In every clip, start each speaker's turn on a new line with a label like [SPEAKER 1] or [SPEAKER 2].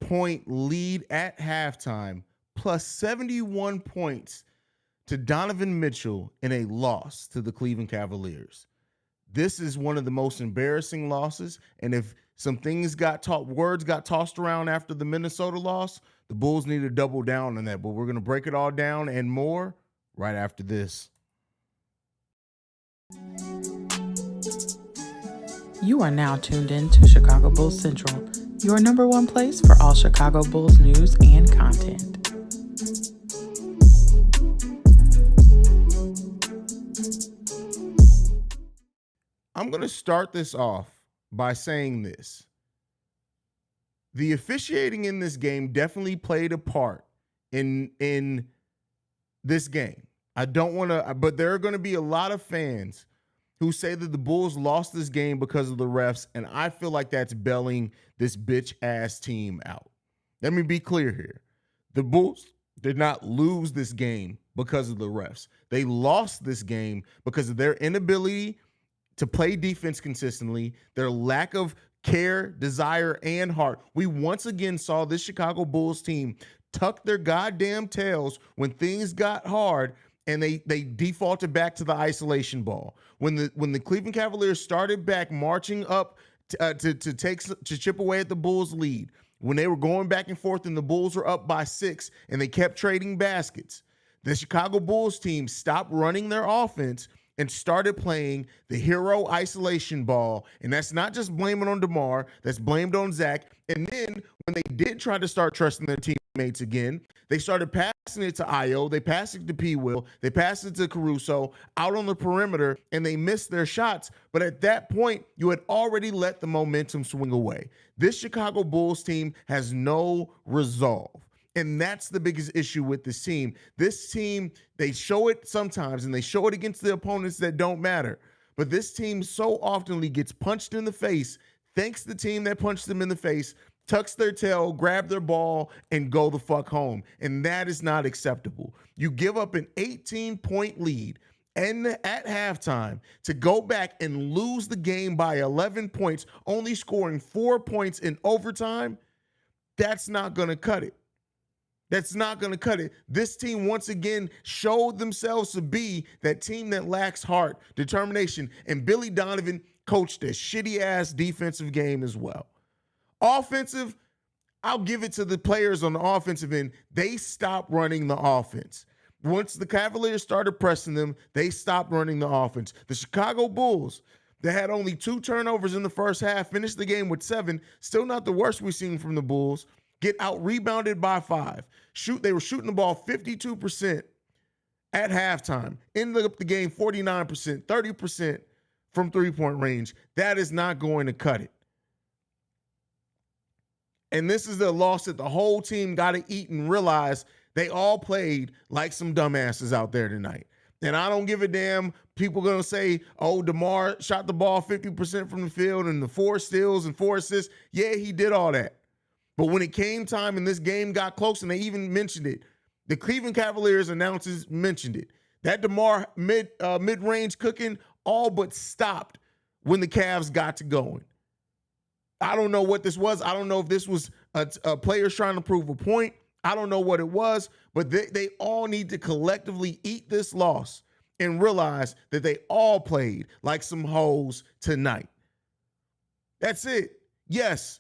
[SPEAKER 1] point lead at halftime, plus 71 points to Donovan Mitchell in a loss to the Cleveland Cavaliers. This is one of the most embarrassing losses. And if some things words got tossed around after the Minnesota loss, the Bulls need to double down on that. But we're going to break it all down and more right after this.
[SPEAKER 2] You are now tuned in to Chicago Bulls Central, your number one place for all Chicago Bulls news and content.
[SPEAKER 1] I'm going to start this off by saying this. The officiating in this game definitely played a part in this game. I don't want to, but there are going to be a lot of fans who say that the Bulls lost this game because of the refs, and I feel like that's bailing this bitch-ass team out. Let me be clear here. The Bulls did not lose this game because of the refs. They lost this game because of their inability to play defense consistently, their lack of care, desire, and heart. We once again saw this Chicago Bulls team tuck their goddamn tails when things got hard, and they defaulted back to the isolation ball. When the Cleveland Cavaliers started back marching up to chip away at the Bulls' lead, when they were going back and forth and the Bulls were up by 6 and they kept trading baskets, the Chicago Bulls team stopped running their offense and started playing the hero isolation ball. And that's not just blaming on DeMar, that's blamed on Zach. And then when they did try to start trusting their teammates again, they started passing it to Ayo, they passed it to P. Will, they passed it to Caruso out on the perimeter, and they missed their shots. But at that point, you had already let the momentum swing away. This Chicago Bulls team has no resolve. And that's the biggest issue with this team. This team, they show it sometimes, and they show it against the opponents that don't matter. But this team so oftenly gets punched in the face, thanks the team that punched them in the face, tucks their tail, grab their ball, and go the fuck home. And that is not acceptable. You give up an 18-point lead and at halftime to go back and lose the game by 11 points, only scoring 4 points in overtime. That's not going to cut it. That's not going to cut it. This team once again showed themselves to be that team that lacks heart, determination, and Billy Donovan coached a shitty-ass defensive game as well. Offensive, I'll give it to the players on the offensive end. They stopped running the offense. Once the Cavaliers started pressing them, they stopped running the offense. The Chicago Bulls, they had only 2 turnovers in the first half, finished the game with 7. Still not the worst we've seen from the Bulls. Get out-rebounded by 5. They were shooting the ball 52% at halftime. Ended up the game 49%, 30% from three-point range. That is not going to cut it. And this is the loss that the whole team got to eat and realize they all played like some dumbasses out there tonight. And I don't give a damn. People going to say, oh, DeMar shot the ball 50% from the field and the 4 steals and 4 assists. Yeah, he did all that. But when it came time and this game got close, and they even mentioned it, the Cleveland Cavaliers announcers mentioned it. That DeMar mid-range cooking all but stopped when the Cavs got to going. I don't know what this was. I don't know if this was a players trying to prove a point. I don't know what it was, but they all need to collectively eat this loss and realize that they all played like some hoes tonight. That's it. Yes,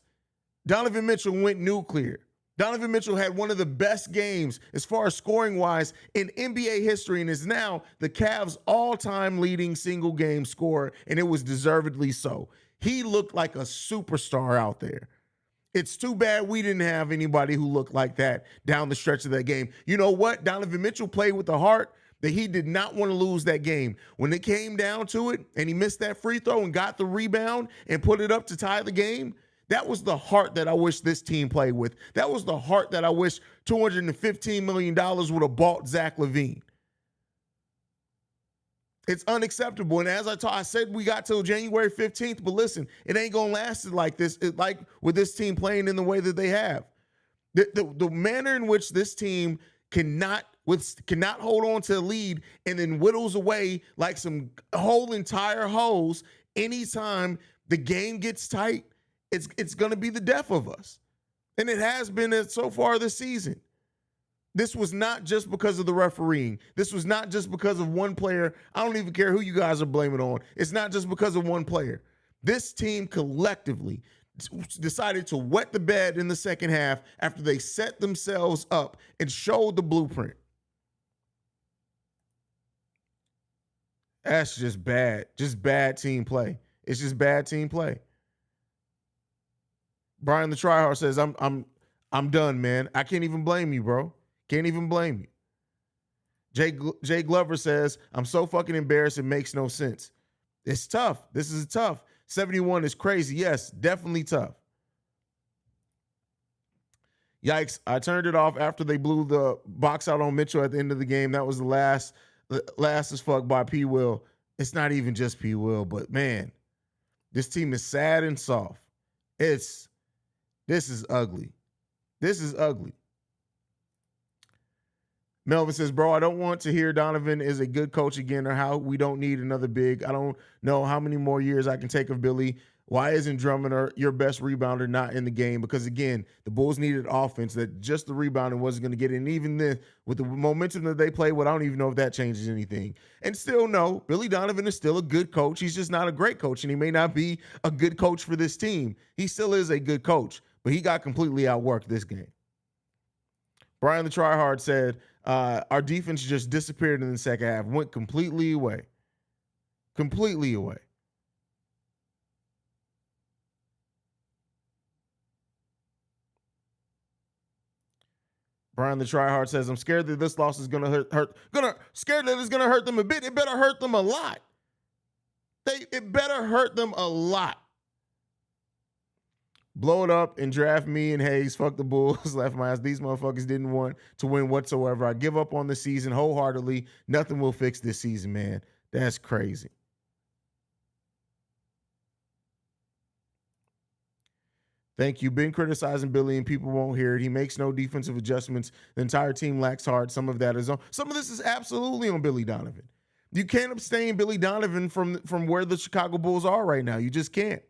[SPEAKER 1] Donovan Mitchell went nuclear. Donovan Mitchell had one of the best games as far as scoring-wise in NBA history and is now the Cavs' all-time leading single-game scorer, and it was deservedly so. He looked like a superstar out there. It's too bad we didn't have anybody who looked like that down the stretch of that game. You know what? Donovan Mitchell played with the heart that he did not want to lose that game. When it came down to it and he missed that free throw and got the rebound and put it up to tie the game, that was the heart that I wish this team played with. That was the heart that I wish $215 million would have bought Zach LaVine. It's unacceptable. And as I said, we got till January 15th, but listen, it ain't going to last like this, like with this team playing in the way that they have. The manner in which this team cannot hold on to the lead and then whittles away like some whole entire hose anytime the game gets tight, it's going to be the death of us. And it has been it so far this season. This was not just because of the refereeing. This was not just because of one player. I don't even care who you guys are blaming on. It's not just because of one player. This team collectively decided to wet the bed in the second half after they set themselves up and showed the blueprint. That's just bad team play. It's just bad team play. Brian the Tryhard says, I'm done, man. I can't even blame you, bro. Can't even blame you. Jay Glover says, I'm so fucking embarrassed, it makes no sense. It's tough. This is tough. 71 is crazy. Yes, definitely tough. Yikes. I turned it off after they blew the box out on Mitchell at the end of the game. That was the last as fuck by P. Will. It's not even just P. Will, but man, this team is sad and soft. This is ugly. This is ugly. Melvin says, bro, I don't want to hear Donovan is a good coach again or how we don't need another big. I don't know how many more years I can take of Billy. Why isn't Drummond or your best rebounder not in the game? Because, again, the Bulls needed offense that just the rebounding wasn't going to get it. And even then, with the momentum that they play with, I don't even know if that changes anything. And still, no, Billy Donovan is still a good coach. He's just not a great coach, and he may not be a good coach for this team. He still is a good coach, but he got completely outworked this game. Brian the Tryhard said, our defense just disappeared in the second half, went completely away. Completely away. Brian the Tryhard says, I'm scared that this loss is gonna scared that it's gonna hurt them a bit. It better hurt them a lot. It better hurt them a lot. Blow it up and draft me and Haize. Fuck the Bulls. Left my ass. These motherfuckers didn't want to win whatsoever. I give up on the season wholeheartedly. Nothing will fix this season, man. That's crazy. Thank you. Been criticizing Billy and people won't hear it. He makes no defensive adjustments. The entire team lacks heart. Some of that is on. Some of this is absolutely on Billy Donovan. You can't abstain Billy Donovan from where the Chicago Bulls are right now. You just can't.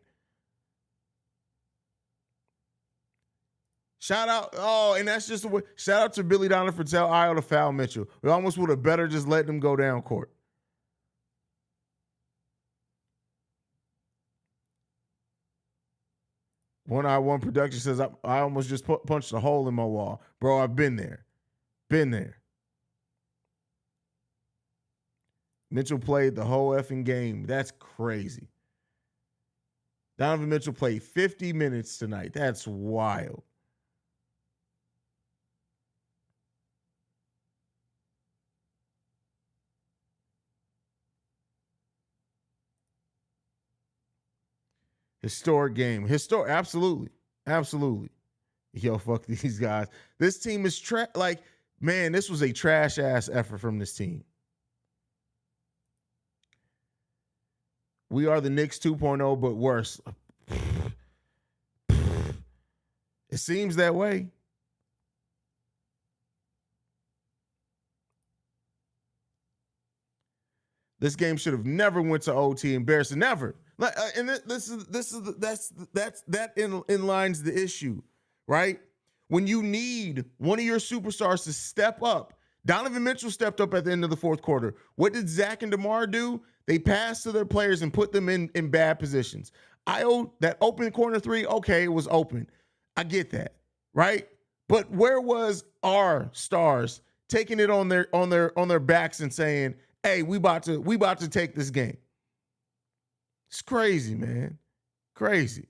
[SPEAKER 1] Shout out. Oh, and that's just the way. Shout out to Billy Donovan for tell Io to foul Mitchell. We almost would have better just let them go down court. One production says, I almost just punched a hole in my wall. Bro, I've been there. Been there. Mitchell played the whole effing game. That's crazy. Donovan Mitchell played 50 minutes tonight. That's wild. Historic game. Absolutely. Absolutely. Yo, fuck these guys. This team is man, this was a trash ass effort from this team. We are the Knicks 2.0, but worse. It seems that way. This game should have never went to OT. Embarrassing, never. And that inlines the issue, right? When you need one of your superstars to step up, Donovan Mitchell stepped up at the end of the fourth quarter. What did Zach and DeMar do? They passed to their players and put them in bad positions. That open corner three, okay, it was open. I get that, right? But where was our stars taking it on their backs and saying, "Hey, we about to take this game"? It's crazy, man. Crazy.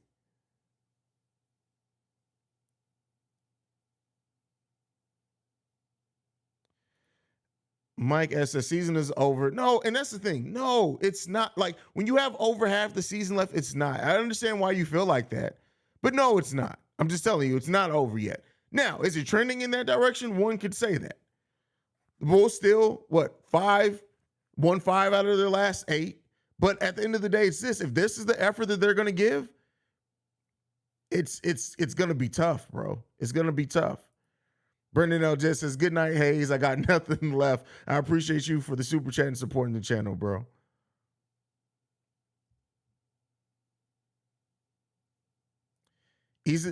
[SPEAKER 1] Mike S. The season is over. No, and that's the thing. No, it's not. Like, when you have over half the season left, it's not. I understand why you feel like that, but no, it's not. I'm just telling you, it's not over yet. Now, is it trending in that direction? One could say that. The Bulls still, won 5 out of their last 8. But at the end of the day, it's this. If this is the effort that they're going to give, it's going to be tough, bro. It's going to be tough. Brendan L. just says, good night, Haize. I got nothing left. I appreciate you for the super chat and supporting the channel, bro.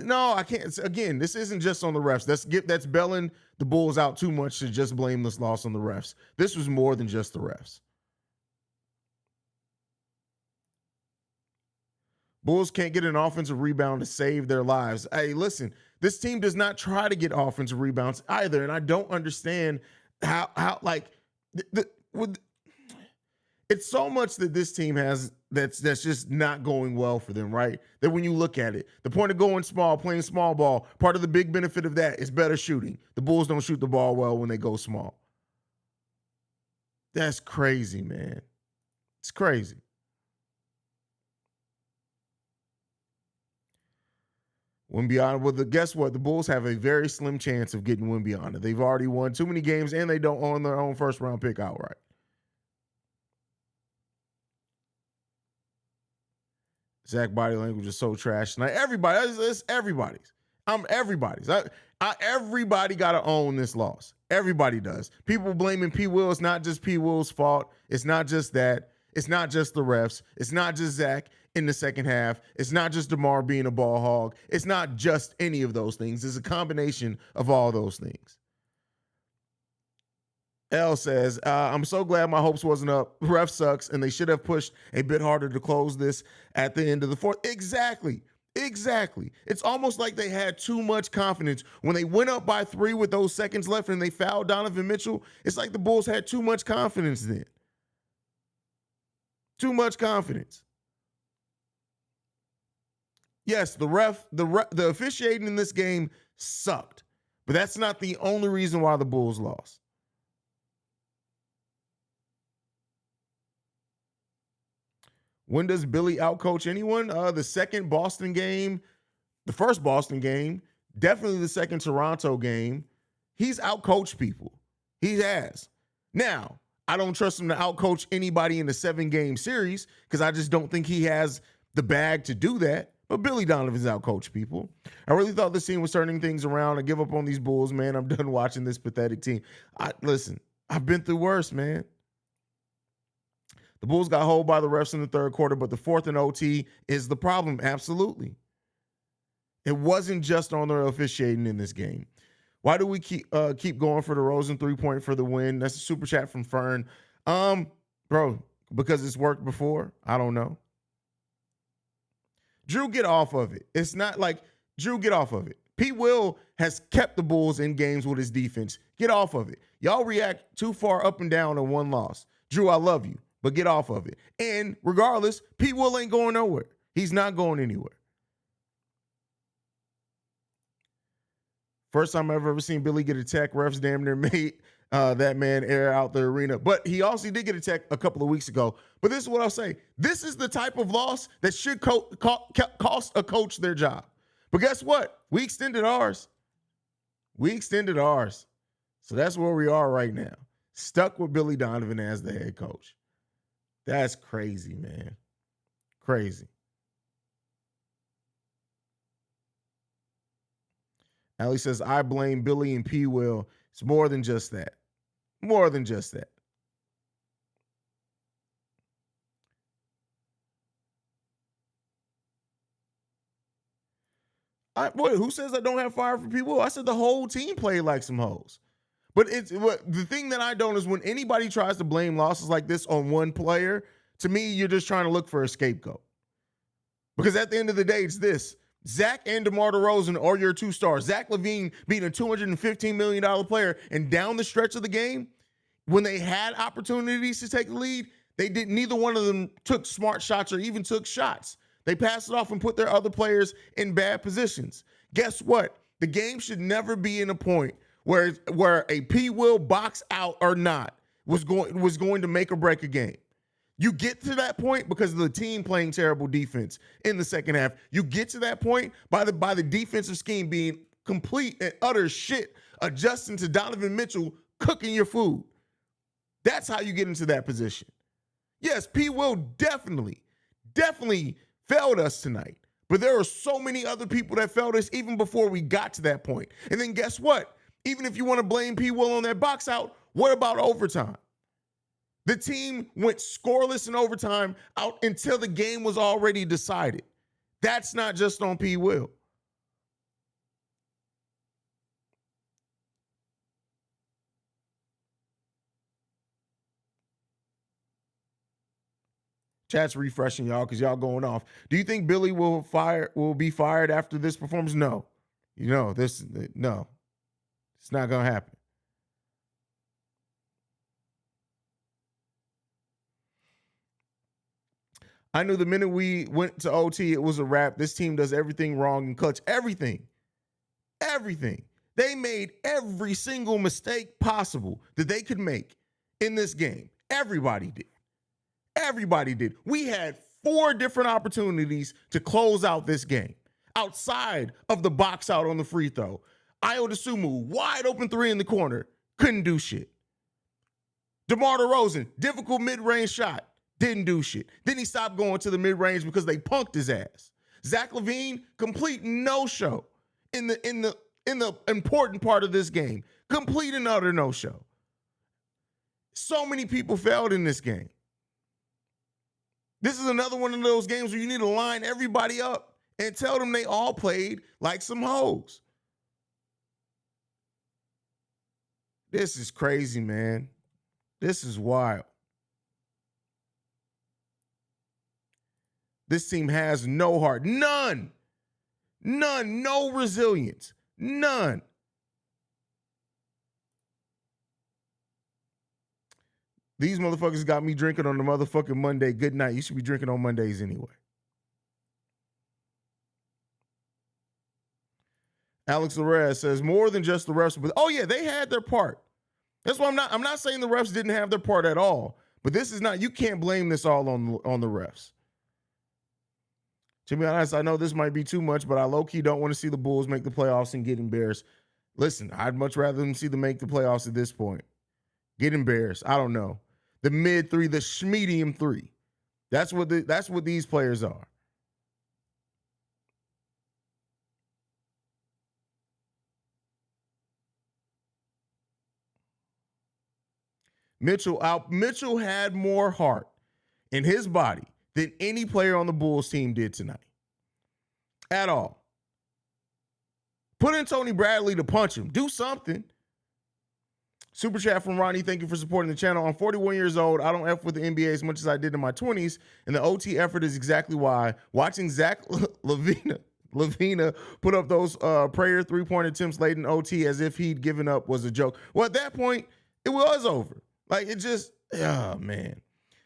[SPEAKER 1] No, I can't. Again, this isn't just on the refs. That's bailing the Bulls out too much to just blame this loss on the refs. This was more than just the refs. Bulls can't get an offensive rebound to save their lives. Hey, listen, this team does not try to get offensive rebounds either, and I don't understand how like it's so much that this team has that's just not going well for them, right? That when you look at it, the point of going small, playing small ball, part of the big benefit of that is better shooting. The Bulls don't shoot the ball well when they go small. That's crazy, man. It's crazy. Wembanyama, well, guess what? The Bulls have a very slim chance of getting Wembanyama. They've already won too many games, and they don't own their own first-round pick outright. Zach body language is so trash tonight. It's everybody's. Everybody's. Everybody got to own this loss. Everybody does. People blaming P. Will. It's not just P. Will's fault. It's not just that. It's not just the refs. It's not just Zach in the second half. It's not just DeMar being a ball hog. It's not just any of those things. It's a combination of all those things. L says, I'm so glad my hopes wasn't up. Ref sucks, and they should have pushed a bit harder to close this at the end of the fourth. Exactly. It's almost like they had too much confidence. When they went up by 3 with those seconds left and they fouled Donovan Mitchell, it's like the Bulls had too much confidence then. Too much confidence. Yes, the officiating in this game sucked, but that's not the only reason why the Bulls lost. When does Billy outcoach anyone? The second Boston game, the first Boston game, definitely the second Toronto game. He's outcoached people. He has. Now, I don't trust him to outcoach anybody in the 7-game series because I just don't think he has the bag to do that. But Billy Donovan's outcoached people. I really thought this team was turning things around. I give up on these Bulls, man. I'm done watching this pathetic team. Listen, I've been through worse, man. The Bulls got holed by the refs in the third quarter, but the fourth and OT is the problem. Absolutely. It wasn't just on their officiating in this game. Why do we keep going for the Rosen 3-point for the win? That's a super chat from Fern. Bro, because it's worked before? I don't know. Drew, get off of it. It's not like Drew, get off of it. Pete Will has kept the Bulls in games with his defense. Get off of it. Y'all react too far up and down on one loss. Drew, I love you, but get off of it. And regardless, Pete Will ain't going nowhere. He's not going anywhere. First time I've ever seen Billy get a tech. Refs damn near made that man air out the arena. But he also did get a tech a couple of weeks ago. But this is what I'll say. This is the type of loss that should cost a coach their job. But guess what? We extended ours. So that's where we are right now. Stuck with Billy Donovan as the head coach. That's crazy, man. Crazy. Allie says, I blame Billy and P. Will. It's more than just that. More than just that. Who says I don't have fire for P. Will? I said the whole team played like some hoes. But the thing that I don't is when anybody tries to blame losses like this on one player, to me, you're just trying to look for a scapegoat. Because at the end of the day, it's this. Zach and DeMar DeRozan are your two stars. Zach LaVine being a $215 million player, and down the stretch of the game, when they had opportunities to take the lead, neither one of them took smart shots or even took shots. They passed it off and put their other players in bad positions. Guess what? The game should never be in a point where a P. Will box out or not was going to make or break a game. You get to that point because of the team playing terrible defense in the second half. You get to that point by the defensive scheme being complete and utter shit, adjusting to Donovan Mitchell cooking your food. That's how you get into that position. Yes, P. Will definitely failed us tonight. But there are so many other people that failed us even before we got to that point. And then guess what? Even if you want to blame P. Will on that box out, what about overtime? The team went scoreless in overtime out until the game was already decided. That's not just on P. Will. Chat's refreshing y'all because y'all going off. Do you think Billy will be fired after this performance? No. No, it's not gonna happen. I knew the minute we went to OT, it was a wrap. This team does everything wrong and clutch. Everything. They made every single mistake possible that they could make in this game. Everybody did. We had 4 different opportunities to close out this game outside of the box out on the free throw. Ayo Dosunmu, wide open 3 in the corner, couldn't do shit. DeMar DeRozan, difficult mid-range shot, didn't do shit. Then he stopped going to the mid-range because they punked his ass. Zach LaVine, complete no-show in the important part of this game. Complete and utter no-show. So many people failed in this game. This is another one of those games where you need to line everybody up and tell them they all played like some hoes. This is crazy, man. This is wild. This team has no heart. None. No resilience. None. These motherfuckers got me drinking on the motherfucking Monday. Good night. You should be drinking on Mondays anyway. Alex Larez says more than just the refs, but oh yeah, they had their part. That's why I'm not saying the refs didn't have their part at all, but this is not, you can't blame this all on the refs. To be honest, I know this might be too much, but I low-key don't want to see the Bulls make the playoffs and get embarrassed. Listen, I'd much rather them see them make the playoffs at this point. Get embarrassed. I don't know. The mid 3, the schmedium 3. That's what these players are. Mitchell had more heart in his body than any player on the Bulls team did tonight. At all. Put in Tony Bradley to punch him. Do something. Super chat from Ronnie. Thank you for supporting the channel. I'm 41 years old. I don't F with the NBA as much as I did in my 20s. And the OT effort is exactly why. Watching Zach Lavina put up those prayer 3-point attempts late in OT as if he'd given up was a joke. Well, at that point, it was over. Like, it just, oh, man.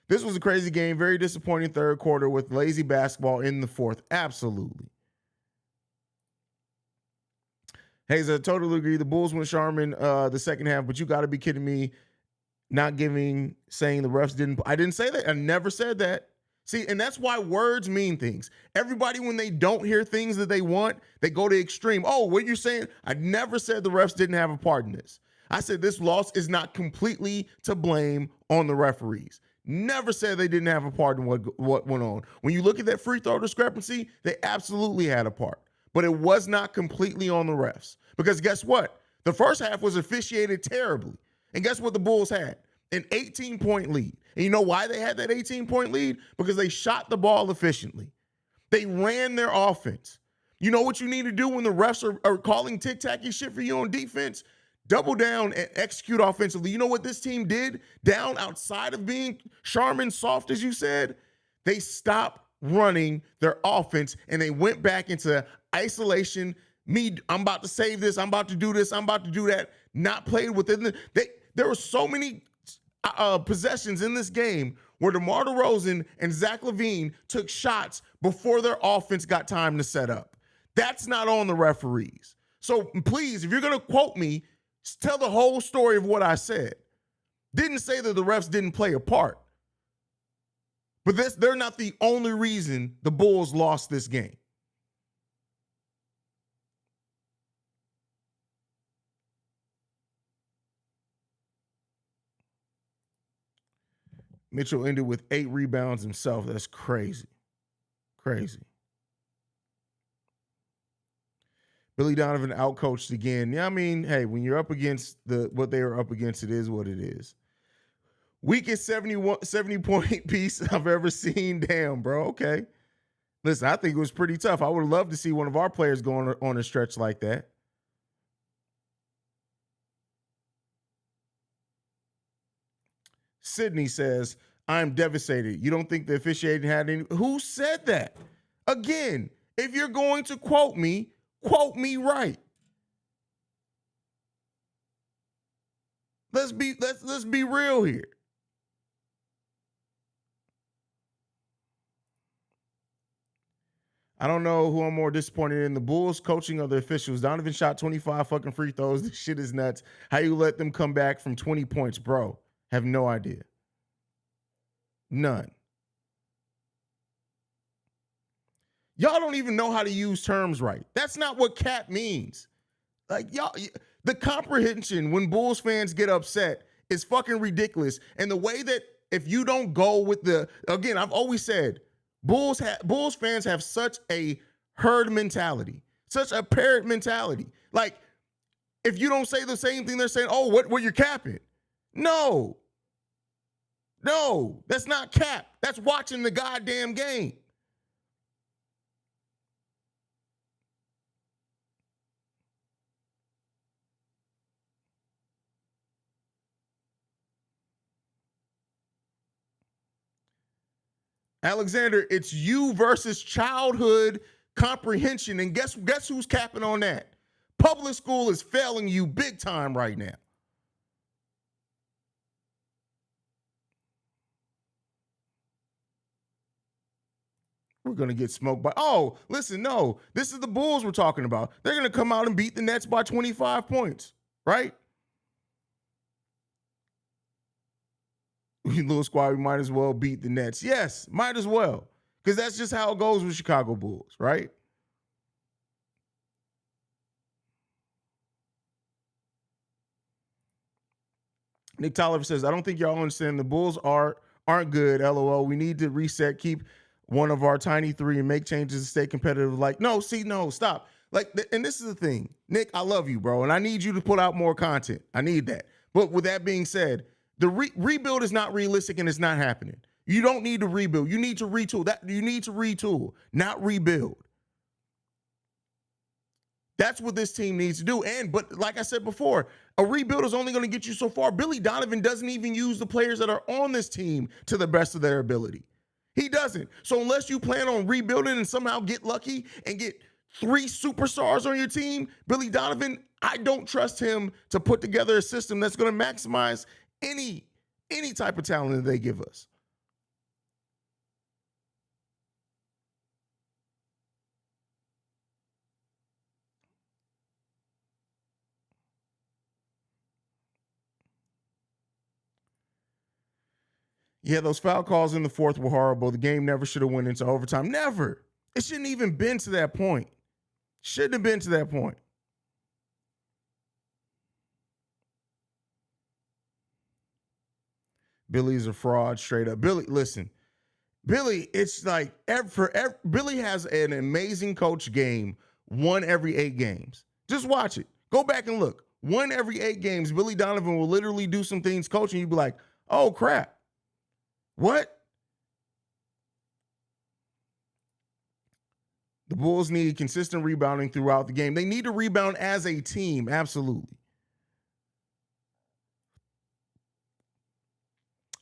[SPEAKER 1] This was a crazy game. Very disappointing third quarter with lazy basketball in the fourth. Absolutely. Haize, I totally agree. The Bulls went Sharman the second half, but you got to be kidding me. Saying the refs didn't. I didn't say that. I never said that. See, and that's why words mean things. Everybody, when they don't hear things that they want, they go to extreme. Oh, what you're saying? I never said the refs didn't have a part in this. I said this loss is not completely to blame on the referees. Never said they didn't have a part in what went on. When you look at that free throw discrepancy, they absolutely had a part. But it was not completely on the refs. Because guess what? The first half was officiated terribly. And guess what the Bulls had? An 18-point lead. And you know why they had that 18-point lead? Because they shot the ball efficiently. They ran their offense. You know what you need to do when the refs are calling tic-tac shit for you on defense? Double down and execute offensively. You know what this team did down outside of being Sharman soft, as you said? They stopped running their offense and they went back into isolation. I'm about to save this. I'm about to do this. I'm about to do that. Not played within there were so many possessions in this game where DeMar DeRozan and Zach LaVine took shots before their offense got time to set up. That's not on the referees. So please, if you're going to quote me, tell the whole story of what I said. Didn't say that the refs didn't play a part. But they're not the only reason the Bulls lost this game. Mitchell ended with 8 rebounds himself. That's crazy. Crazy. Billy Donovan outcoached again. Yeah, I mean, hey, when you're up against what they are up against, it is what it is. Weakest 70-point piece I've ever seen. Damn, bro. Okay. Listen, I think it was pretty tough. I would love to see one of our players go on a stretch like that. Sydney says, I'm devastated. You don't think the officiating had any? Who said that? Again, if you're going to quote me right. Let's be real here. I don't know who I'm more disappointed in, the Bulls coaching or the officials. Donovan shot 25 fucking free throws. This shit is nuts. How you let them come back from 20 points, bro? Have no idea. None. Y'all don't even know how to use terms right. That's not what cap means. Like, y'all, the comprehension when Bulls fans get upset is fucking ridiculous. And the way that if you don't go with again, I've always said, Bulls fans have such a herd mentality, such a parrot mentality. Like, if you don't say the same thing they're saying, oh, what you're capping? No, that's not cap. That's watching the goddamn game. Alexander, it's you versus childhood comprehension. And guess who's capping on that? Public school is failing you big time right now. We're going to get smoked by, oh, listen, no, this is the Bulls we're talking about. They're going to come out and beat the Nets by 25 points, right? Little squad, we might as well beat the Nets. Yes, might as well. Because that's just how it goes with Chicago Bulls, right? Nick Tolliver says, I don't think y'all understand the Bulls aren't good, LOL. We need to reset, keep one of our tiny three and make changes to stay competitive. Like, no, stop. Like, and this is the thing. Nick, I love you, bro, and I need you to put out more content. I need that. But with that being said, the rebuild is not realistic and it's not happening. You don't need to rebuild. You need to retool. You need to retool, not rebuild. That's what this team needs to do. But like I said before, a rebuild is only going to get you so far. Billy Donovan doesn't even use the players that are on this team to the best of their ability. He doesn't. So unless you plan on rebuilding and somehow get lucky and get 3 superstars on your team, Billy Donovan, I don't trust him to put together a system that's going to maximize any type of talent that they give us. Yeah, those foul calls in the fourth were horrible. The game never should have went into overtime. Never. It shouldn't even been to that point. Shouldn't have been to that point. Billy's a fraud, straight up. Billy, listen. Billy, it's like Billy has an amazing coach game, 1 every 8 games. Just watch it. Go back and look. 1 every 8 games, Billy Donovan will literally do some things coaching. You'd be like, oh, crap. What? The Bulls need consistent rebounding throughout the game. They need to rebound as a team, absolutely.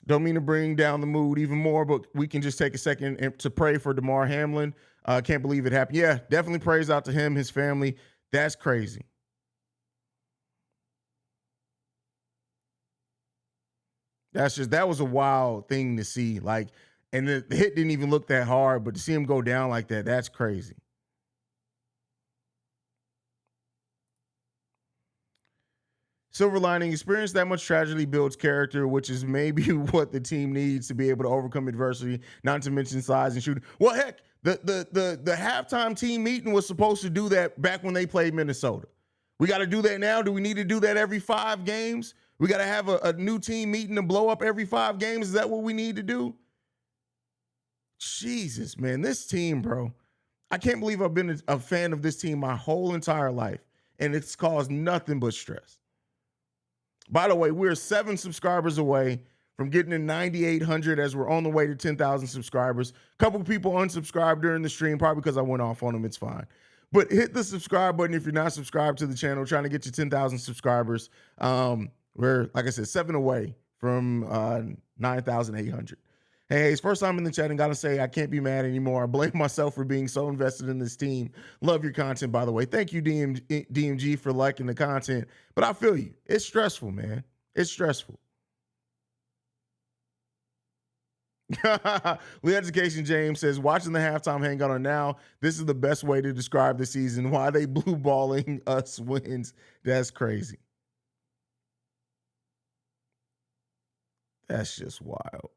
[SPEAKER 1] Don't mean to bring down the mood even more, but we can just take a second to pray for DeMar Hamlin. Can't believe it happened. Yeah, definitely praise out to him, his family. That's crazy. That was a wild thing to see. Like, and the hit didn't even look that hard, but to see him go down like that, that's crazy. Silver lining, experience that much tragedy builds character, which is maybe what the team needs to be able to overcome adversity, not to mention size and shooting. Well, heck, the halftime team meeting was supposed to do that back when they played Minnesota. We got to do that now. Do we need to do that every 5 games? We got to have a new team meeting to blow up every 5 games. Is that what we need to do? Jesus, man, this team, bro. I can't believe I've been a fan of this team my whole entire life, and it's caused nothing but stress. By the way, we're 7 subscribers away from getting to 9,800 as we're on the way to 10,000 subscribers. A couple people unsubscribed during the stream, probably because I went off on them. It's fine. But hit the subscribe button if you're not subscribed to the channel, trying to get you 10,000 subscribers. We're, like I said, 7 away from 9,800. Hey, it's first time in the chat and gotta say I can't be mad anymore. I blame myself for being so invested in this team. Love your content, by the way. Thank you, DMG, for liking the content. But I feel you. It's stressful, man. It's stressful. Lee Education James says, watching the halftime hangout on now, this is the best way to describe the season. Why they blue balling us wins. That's crazy. That's just wild.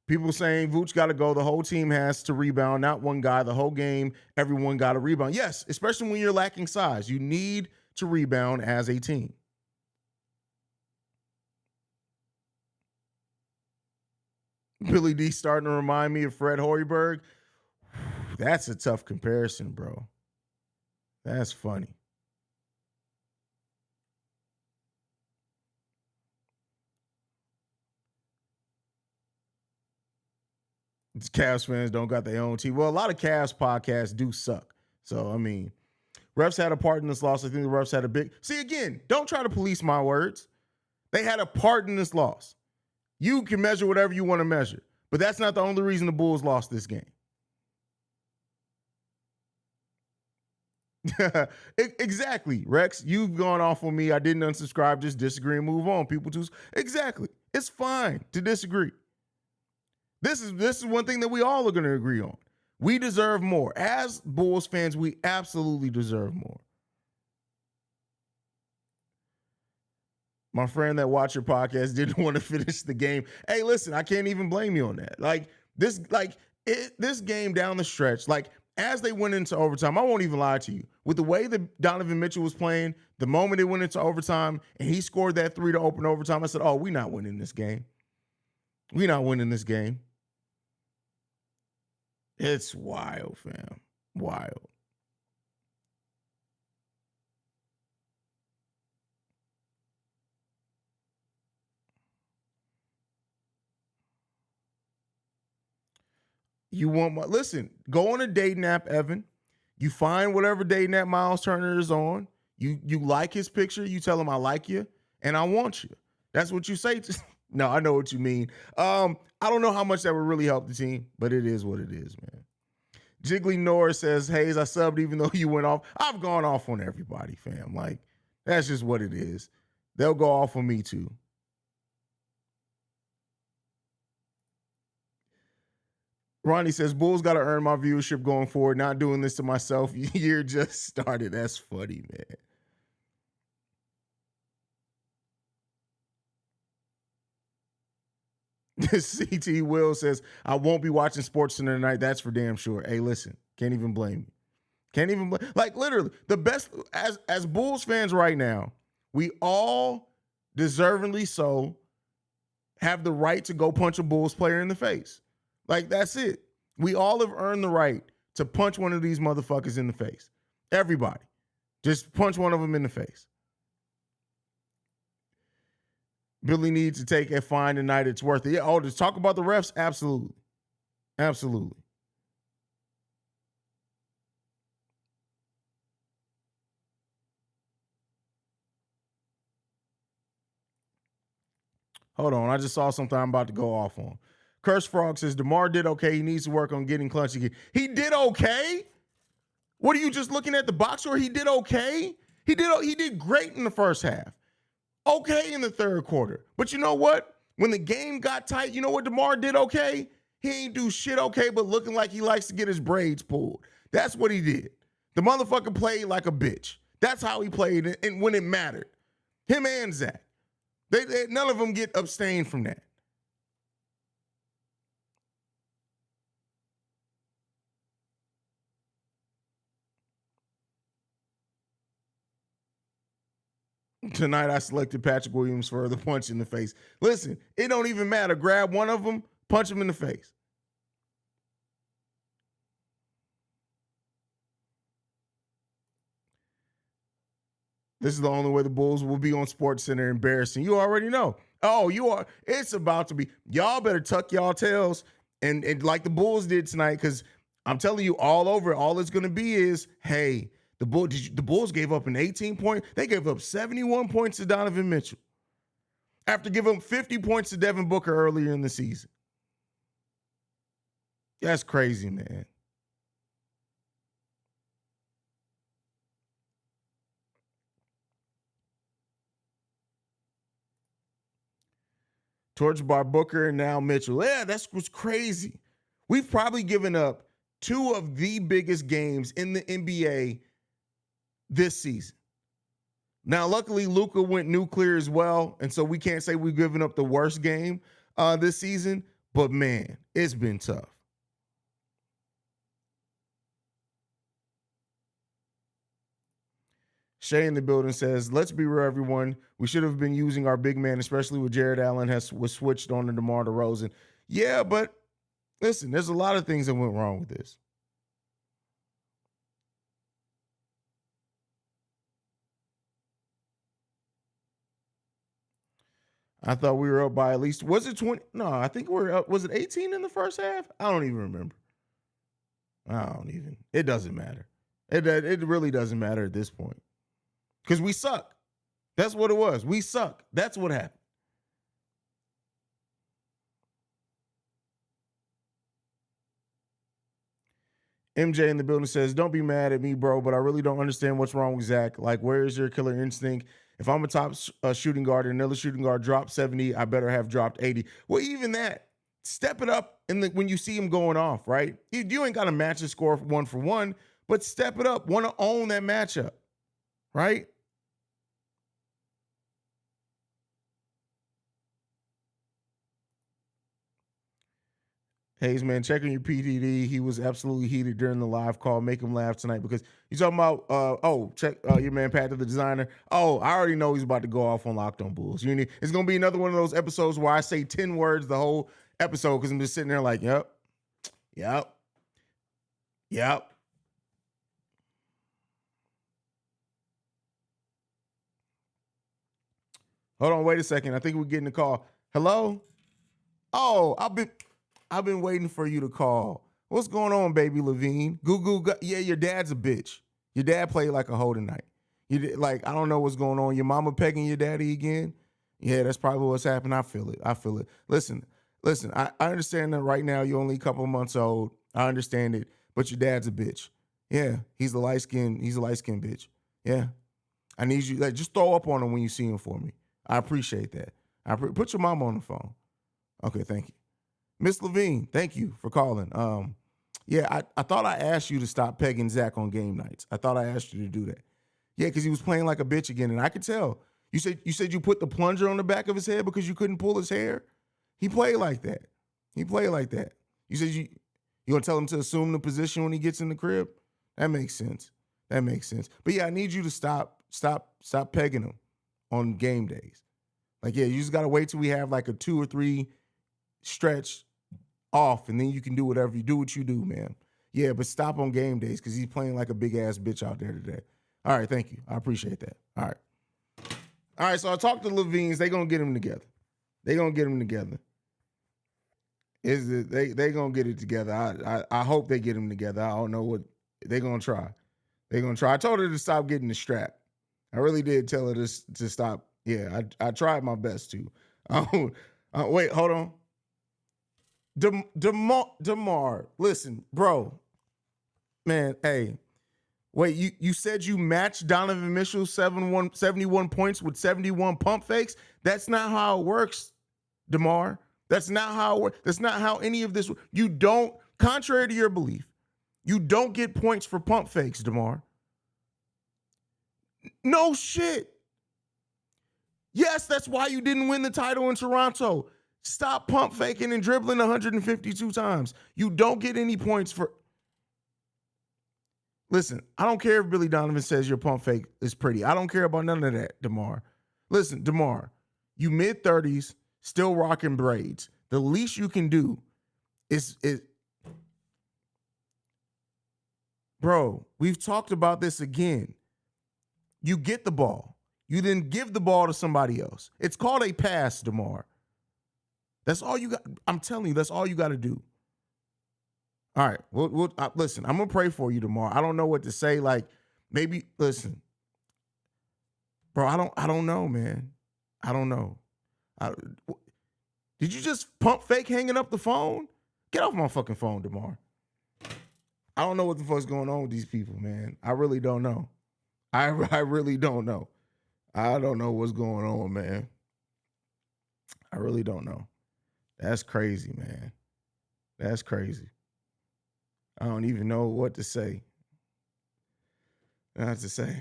[SPEAKER 1] People saying Vooch got to go. The whole team has to rebound, not one guy. The whole game, everyone got to rebound. Yes, especially when you're lacking size. You need to rebound as a team. Billy D starting to remind me of Fred Hoiberg. That's a tough comparison, bro. That's funny. Cavs fans don't got their own team. Well, a lot of Cavs podcasts do suck. So, I mean, refs had a part in this loss. I think the refs had a big... See, again, don't try to police my words. They had a part in this loss. You can measure whatever you want to measure. But that's not the only reason the Bulls lost this game. Exactly, Rex. You've gone off on me. I didn't unsubscribe. Just disagree and move on. People too. Exactly. It's fine to disagree. This is one thing that we all are going to agree on. We deserve more. As Bulls fans, we absolutely deserve more. My friend that watched your podcast didn't want to finish the game. Hey, listen, I can't even blame you on that. This game down the stretch, like as they went into overtime, I won't even lie to you. With the way that Donovan Mitchell was playing, the moment it went into overtime and he scored that 3 to open overtime, I said, oh, we're not winning this game. We're not winning this game. It's wild, fam. Wild. You want my listen, go on a date nap, Evan. You find whatever date nap Miles Turner is on. You like his picture, you tell him I like you and I want you. That's what you say to No, I know what you mean. I don't know how much that would really help the team, but it is what it is, man. Jiggly Norris says, Haize, I subbed even though you went off. I've gone off on everybody, fam. Like, that's just what it is. They'll go off on me too. Ronnie says, Bulls got to earn my viewership going forward. Not doing this to myself. Year just started. That's funny, man. CT Will says, I won't be watching SportsCenter tonight. That's for damn sure. Hey, listen, can't even blame you. Can't even blame. Like, literally, the best, as Bulls fans right now, we all deservingly so have the right to go punch a Bulls player in the face. Like, that's it. We all have earned the right to punch one of these motherfuckers in the face. Everybody. Just punch one of them in the face. Billy needs to take a fine tonight. It's worth it. Yeah, oh, just talk about the refs? Absolutely. Absolutely. Hold on. I just saw something I'm about to go off on. Curse Frog says, DeMar did okay. He needs to work on getting clutch again. He did okay? What are you just looking at the box score? He did okay? He did great in the first half. Okay in the third quarter. But you know what? When the game got tight, you know what DeMar did okay? He ain't do shit okay, but looking like he likes to get his braids pulled. That's what he did. The motherfucker played like a bitch. That's how he played and when it mattered. Him and Zach. None of them get abstained from that. Tonight, I selected Patrick Williams for the punch in the face. Listen, it don't even matter. Grab one of them, punch him in the face. This is the only way the Bulls will be on SportsCenter. Embarrassing. You already know. Oh, you are. It's about to be. Y'all better tuck y'all tails and like the Bulls did tonight, because I'm telling you, all over, all it's going to be is, hey, The Bulls gave up an 18-point. They gave up 71 points to Donovan Mitchell after giving up 50 points to Devin Booker earlier in the season. That's crazy, man. Torched by Booker and now Mitchell. Yeah, that's what's crazy. We've probably given up two of the biggest games in the NBA this season. Now, luckily, Luka went nuclear as well, and so we can't say we've given up the worst game this season, but man, it's been tough. Shay in the building says, let's be real, everyone. We should have been using our big man, especially with Jared Allen was switched on to DeMar DeRozan. Yeah, but listen, there's a lot of things that went wrong with this. I thought we were up by at least, was it 20? No, I think we're up. Was it 18 in the first half? I don't even remember. It doesn't matter. It really doesn't matter at this point. Because we suck. That's what it was. We suck. That's what happened. MJ in the building says, don't be mad at me, bro, but I really don't understand what's wrong with Zach. Like, where is your killer instinct? If I'm a top shooting guard and another shooting guard dropped 70, I better have dropped 80. Well, even that, step it up when you see him going off, right? You ain't got to match the score 1 for 1, but step it up. Want to own that matchup, right? Haize, man, checking your PTD. He was absolutely heated during the live call. Make him laugh tonight because you talking about, check your man Pat the designer. Oh, I already know he's about to go off on Locked On Bulls. It's going to be another one of those episodes where I say 10 words the whole episode because I'm just sitting there like, yep. Hold on, wait a second. I think we're getting a call. Hello? Oh, I've been waiting for you to call. What's going on, baby Levine? Yeah, your dad's a bitch. Your dad played like a hoe tonight. I don't know what's going on. Your mama pegging your daddy again? Yeah, that's probably what's happened. I feel it. Listen, I understand that right now you're only a couple months old. I understand it, but your dad's a bitch. Yeah, he's a light-skinned bitch. Yeah. I need you, just throw up on him when you see him for me. I appreciate that. Put your mama on the phone. Okay, thank you. Miss Levine, thank you for calling. I thought I asked you to stop pegging Zach on game nights. I thought I asked you to do that. Yeah, because he was playing like a bitch again, and I could tell. You said you put the plunger on the back of his head because you couldn't pull his hair. He played like that. You said you gonna tell him to assume the position when he gets in the crib. That makes sense. But yeah, I need you to stop pegging him on game days. You just gotta wait till we have like a 2 or 3 stretch off, and then you can do whatever you do. What you do, man. Yeah, but stop on game days because he's playing like a big ass bitch out there today. All right, thank you. I appreciate that. All right. So I talked to Levines. They gonna get him together. They gonna get it together. I hope they get him together. I don't know what they're gonna try. I told her to stop getting the strap. I really did tell her to stop. Yeah, I tried my best to. Wait, hold on. DeMar, listen, bro. Man, hey. Wait, you said you matched Donovan Mitchell's 71 points with 71 pump fakes? That's not how it works, DeMar. That's not how it works. That's not how any of this. You don't, contrary to your belief, you don't get points for pump fakes, DeMar. No shit. Yes, that's why you didn't win the title in Toronto. Stop pump faking and dribbling 152 times. You don't get any points for. Listen, I don't care if Billy Donovan says your pump fake is pretty. I don't care about none of that, DeMar. Listen, DeMar, you mid-30s, still rocking braids. The least you can do is bro, we've talked about this again. You get the ball. You then give the ball to somebody else. It's called a pass, DeMar. That's all you got. I'm telling you, that's all you got to do. All right. Listen, I'm going to pray for you tomorrow. I don't know what to say. Maybe listen, bro. I don't know, man. I don't know. Did you just pump fake hanging up the phone? Get off my fucking phone, DeMar. I don't know what the fuck's going on with these people, man. I really don't know. I really don't know. I don't know what's going on, man. I really don't know. That's crazy, man. That's crazy. I don't even know what to say. I have to say,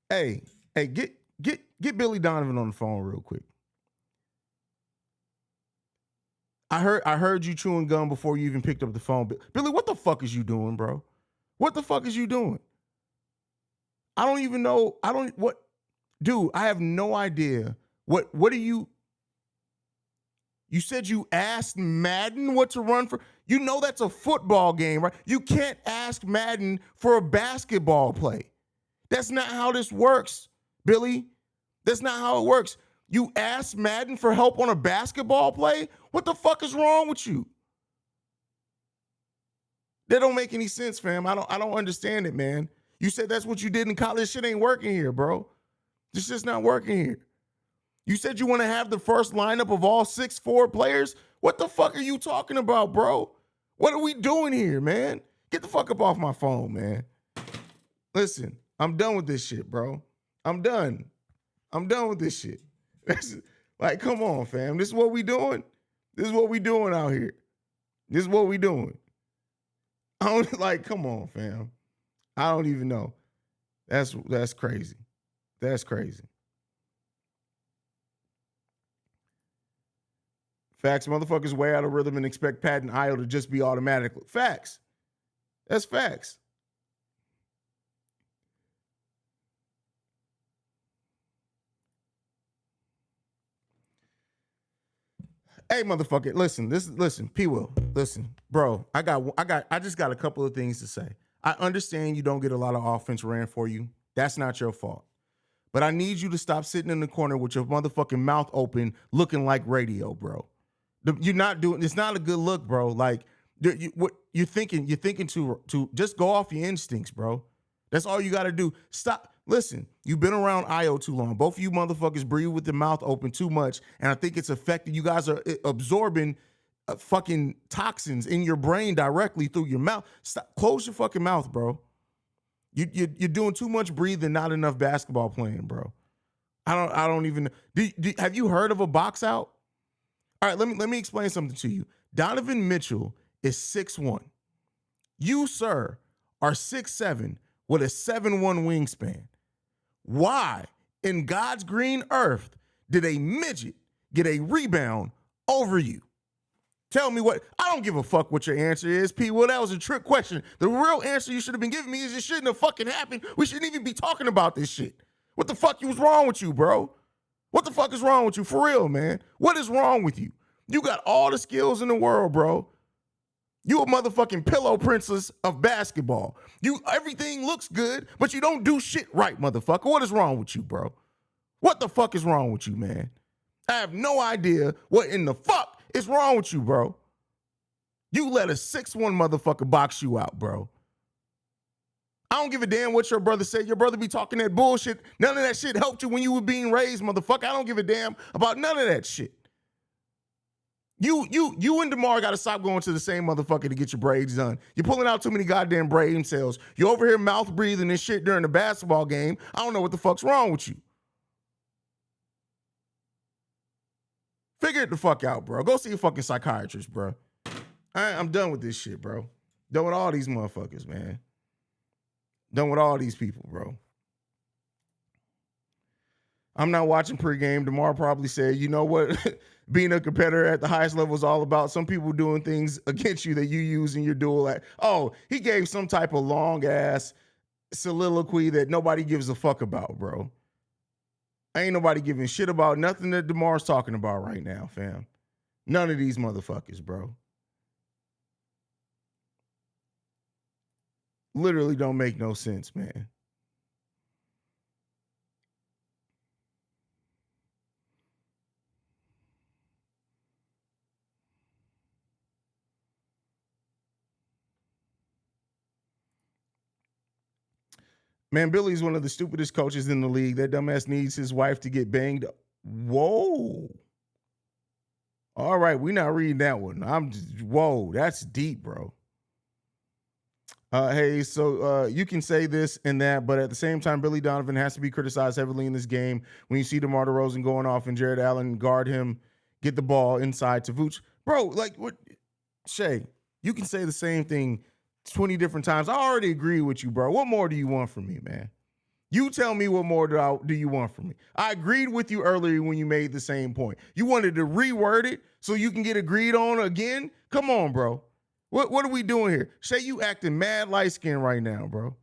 [SPEAKER 1] hey, get Billy Donovan on the phone real quick. I heard you chewing gum before you even picked up the phone. Billy, what the fuck is you doing, bro? What the fuck is you doing? I don't even know. Dude, I have no idea. What are you? You said you asked Madden what to run for. You know that's a football game, right? You can't ask Madden for a basketball play. That's not how this works, Billy. That's not how it works. You asked Madden for help on a basketball play? What the fuck is wrong with you? That don't make any sense, fam. I don't understand it, man. You said that's what you did in college. Shit ain't working here, bro. This shit's not working here. You said you want to have the first lineup of all 6'4" players? What the fuck are you talking about, bro? What are we doing here, man? Get the fuck up off my phone, man. Listen, I'm done with this shit, bro. I'm done. I'm done with this shit. Like, come on, fam. This is what we doing? This is what we doing out here. This is what we doing. I don't like, come on, fam. I don't even know. That's crazy. That's crazy. Facts, motherfuckers way out of rhythm and expect Pat and Io to just be automatically. Facts. That's facts. Hey, motherfucker, listen, P. Will, listen, bro. I just got a couple of things to say. I understand you don't get a lot of offense ran for you. That's not your fault. But I need you to stop sitting in the corner with your motherfucking mouth open, looking like radio, bro. You're not doing. It's not a good look, bro. Like what you're thinking to just go off your instincts, bro. That's all you got to do. Stop. Listen, you've been around IO too long. Both of you motherfuckers breathe with the mouth open too much, and I think it's affecting. You guys are absorbing fucking toxins in your brain directly through your mouth. Stop. Close your fucking mouth, bro. You're doing too much breathing, not enough basketball playing, bro. I don't even. Have you heard of a box out? All right, let me explain something to you. Donovan Mitchell is 6'1". You, sir, are 6'7" with a 7'1" wingspan. Why in God's green earth did a midget get a rebound over you? Tell me what. I don't give a fuck what your answer is, P. Well, that was a trick question. The real answer you should have been giving me is it shouldn't have fucking happened. We shouldn't even be talking about this shit. What the fuck was wrong with you, bro? What the fuck is wrong with you? For real, man. What is wrong with you? You got all the skills in the world, bro. You a motherfucking pillow princess of basketball. Everything looks good, but you don't do shit right, motherfucker. What is wrong with you, bro? What the fuck is wrong with you, man? I have no idea what in the fuck is wrong with you, bro. You let a 6'1" motherfucker box you out, bro. I don't give a damn what your brother said. Your brother be talking that bullshit. None of that shit helped you when you were being raised, motherfucker. I don't give a damn about none of that shit. You and DeMar got to stop going to the same motherfucker to get your braids done. You're pulling out too many goddamn braid cells. You over here mouth breathing and shit during the basketball game. I don't know what the fuck's wrong with you. Figure it the fuck out, bro. Go see a fucking psychiatrist, bro. I'm done with this shit, bro. Done with all these motherfuckers, man. Done with all these people, bro. I'm not watching pregame. DeMar probably said, you know what? Being a competitor at the highest level is all about some people doing things against you that you use in your duel. Oh, he gave some type of long ass soliloquy that nobody gives a fuck about, bro. Ain't nobody giving shit about nothing that DeMar's talking about right now, fam. None of these motherfuckers, bro. Literally don't make no sense, man. Man, Billy's one of the stupidest coaches in the league. That dumbass needs his wife to get banged. Whoa. All right, we not reading that one. Whoa, that's deep, bro. Hey, so you can say this and that, but at the same time, Billy Donovan has to be criticized heavily in this game. When you see DeMar DeRozan going off and Jared Allen guard him, get the ball inside to Vooch. Bro, like what? Shay, you can say the same thing 20 different times. I already agree with you, bro. What more do you want from me, man? You tell me what more do you want from me? I agreed with you earlier when you made the same point. You wanted to reword it so you can get agreed on again? Come on, bro. What are we doing here? Shay, you acting mad light skin right now, bro.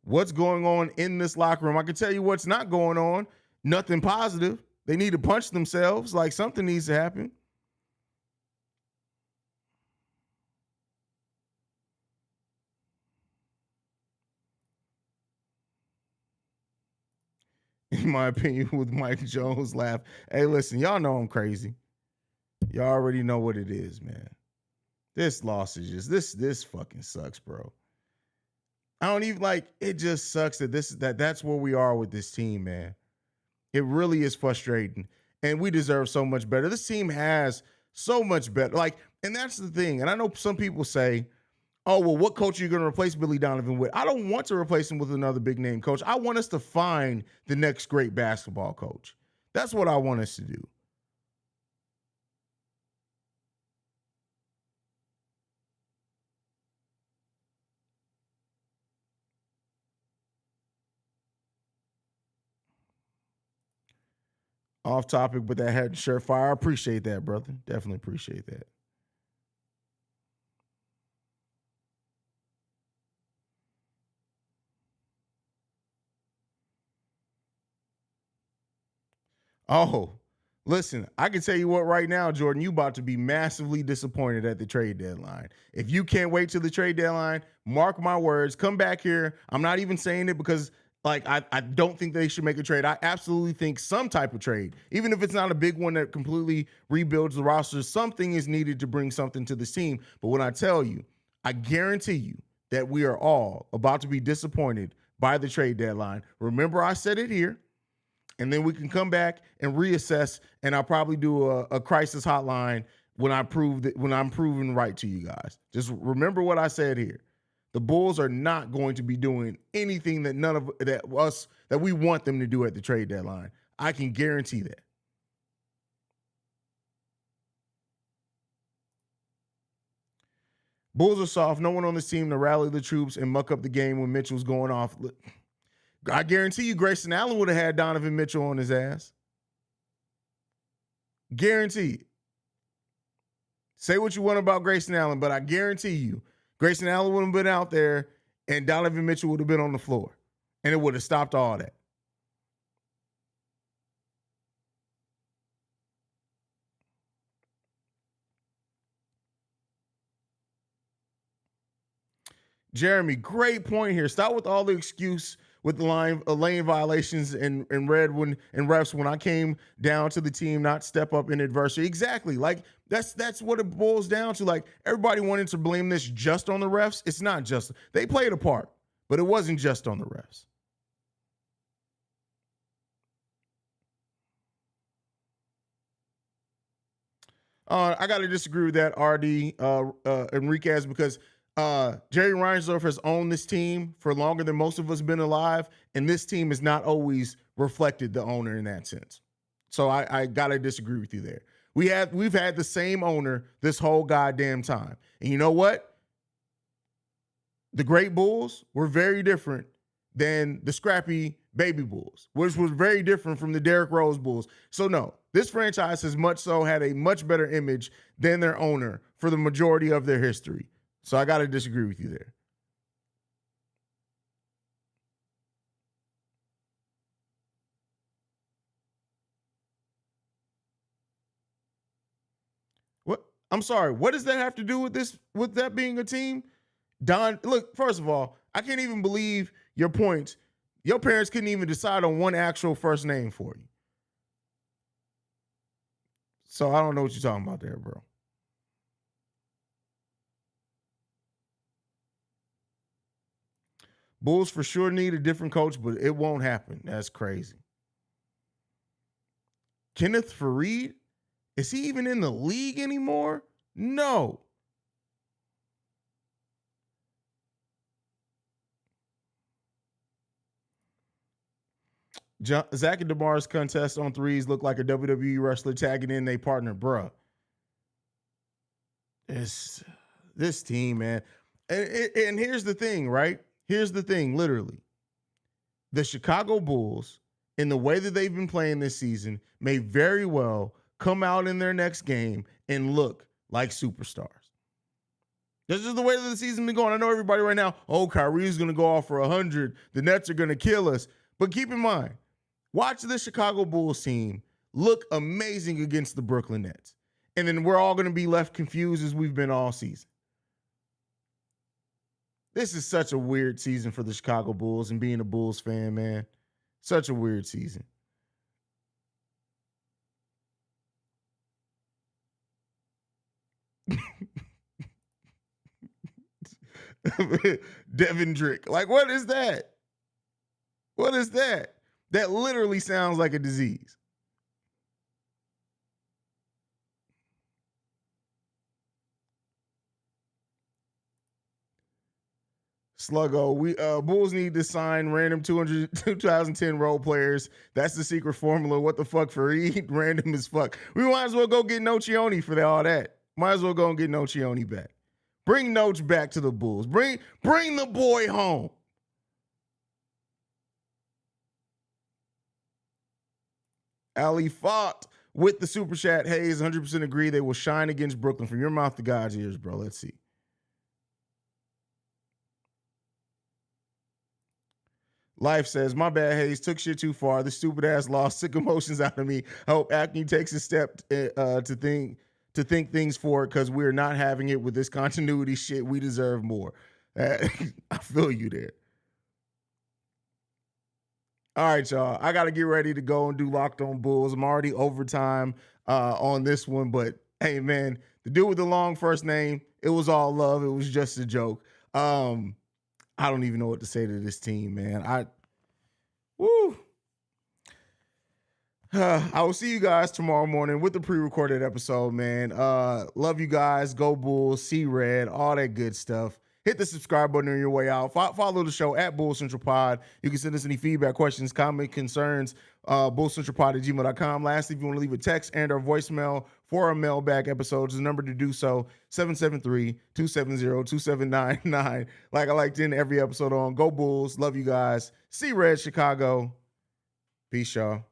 [SPEAKER 1] What's going on in this locker room? I can tell you what's not going on. Nothing positive. They need to punch themselves. Like something needs to happen. In my opinion, with Mike Jones laugh. Hey, listen, y'all know I'm crazy. Y'all already know what it is, man. This loss is just this fucking sucks, bro. I don't even like it. Just sucks that's where we are with this team, man. It really is frustrating, and we deserve so much better. This team has so much better. Like, and that's the thing. And I know some people say, "Oh, well, what coach are you going to replace Billy Donovan with?" I don't want to replace him with another big name coach. I want us to find the next great basketball coach. That's what I want us to do. Off topic, but that had surefire. I appreciate that, brother. Definitely appreciate that. Oh, listen, I can tell you what right now, Jordan, you about to be massively disappointed at the trade deadline. If you can't wait till the trade deadline, mark my words, come back here. I'm not even saying it because I don't think they should make a trade. I absolutely think some type of trade, even if it's not a big one that completely rebuilds the roster, something is needed to bring something to this team. But when I tell you, I guarantee you that we are all about to be disappointed by the trade deadline. Remember, I said it here. And then we can come back and reassess, and I'll probably do a crisis hotline when I'm proven right to you guys. Just remember what I said here. The Bulls are not going to be doing anything that we want them to do at the trade deadline. I can guarantee that. Bulls are soft. No one on this team to rally the troops and muck up the game when Mitchell's going off. I guarantee you Grayson Allen would have had Donovan Mitchell on his ass. Guaranteed. Say what you want about Grayson Allen, but I guarantee you Grayson Allen would have been out there and Donovan Mitchell would have been on the floor. And it would have stopped all that. Jeremy, great point here. Stop with all the excuse with the lane violations and red when and refs when I came down to the team not step up in adversity. Exactly. Like that's what it boils down to. Like everybody wanted to blame this just on the refs. It's not just they played a part, but it wasn't just on the refs. I got to disagree with that, RD Enriquez, because Jerry Reinsdorf has owned this team for longer than most of us been alive, and this team has not always reflected the owner in that sense. So I got to disagree with you there. We've had the same owner this whole goddamn time, and you know what? The great Bulls were very different than the scrappy baby Bulls, which was very different from the Derrick Rose Bulls. So no, this franchise has much so had a much better image than their owner for the majority of their history. So I got to disagree with you there. What? I'm sorry. What does that have to do with this? With that being a team? Don, look. First of all, I can't even believe your point. Your parents couldn't even decide on one actual first name for you. So I don't know what you're talking about there, bro. Bulls for sure need a different coach, but it won't happen. That's crazy. Kenneth Fareed, is he even in the league anymore? No. Zach and DeMar's contest on threes look like a WWE wrestler tagging in their partner, bruh. It's this team, man. And here's the thing, right? Here's the thing, literally. The Chicago Bulls, in the way that they've been playing this season, may very well come out in their next game and look like superstars. This is the way that the season's been going. I know everybody right now, oh, Kyrie's going to go off for 100. The Nets are going to kill us. But keep in mind, watch the Chicago Bulls team look amazing against the Brooklyn Nets. And then we're all going to be left confused as we've been all season. This is such a weird season for the Chicago Bulls, and being a Bulls fan, man. Such a weird season. Devin Drick. Like, what is that? What is that? That literally sounds like a disease. Sluggo, we Bulls need to sign random 2010 role players. That's the secret formula. What the fuck, Fareed? Random as fuck. We might as well go get Nocioni for all that. Might as well go and get Nocioni back. Bring Noach back to the Bulls. Bring the boy home. Ali fought with the super chat. Haize 100% agree they will shine against Brooklyn. From your mouth to God's ears, bro. Let's see. Life says, my bad, Haize. Took shit too far. The stupid ass lost sick emotions out of me. I hope Acme takes a step to think things forward, because we're not having it with this continuity shit. We deserve more. I feel you there. All right, y'all. I got to get ready to go and do Locked On Bulls. I'm already overtime on this one, but hey, man, the dude with the long first name, it was all love. It was just a joke. I don't even know what to say to this team, man. I will see you guys tomorrow morning with the pre-recorded episode, man. Love you guys. Go Bulls, see red, all that good stuff. Hit the subscribe button on your way out. Follow the show at Bull Central Pod. You can send us any feedback, questions, comment, concerns, bullcentralpod@gmail.com. Lastly, if you want to leave a text and or voicemail for our mailbag episodes, the number to do so, 773-270-2799. Like I like to end every episode on. Go Bulls. Love you guys. See red, Chicago. Peace, y'all.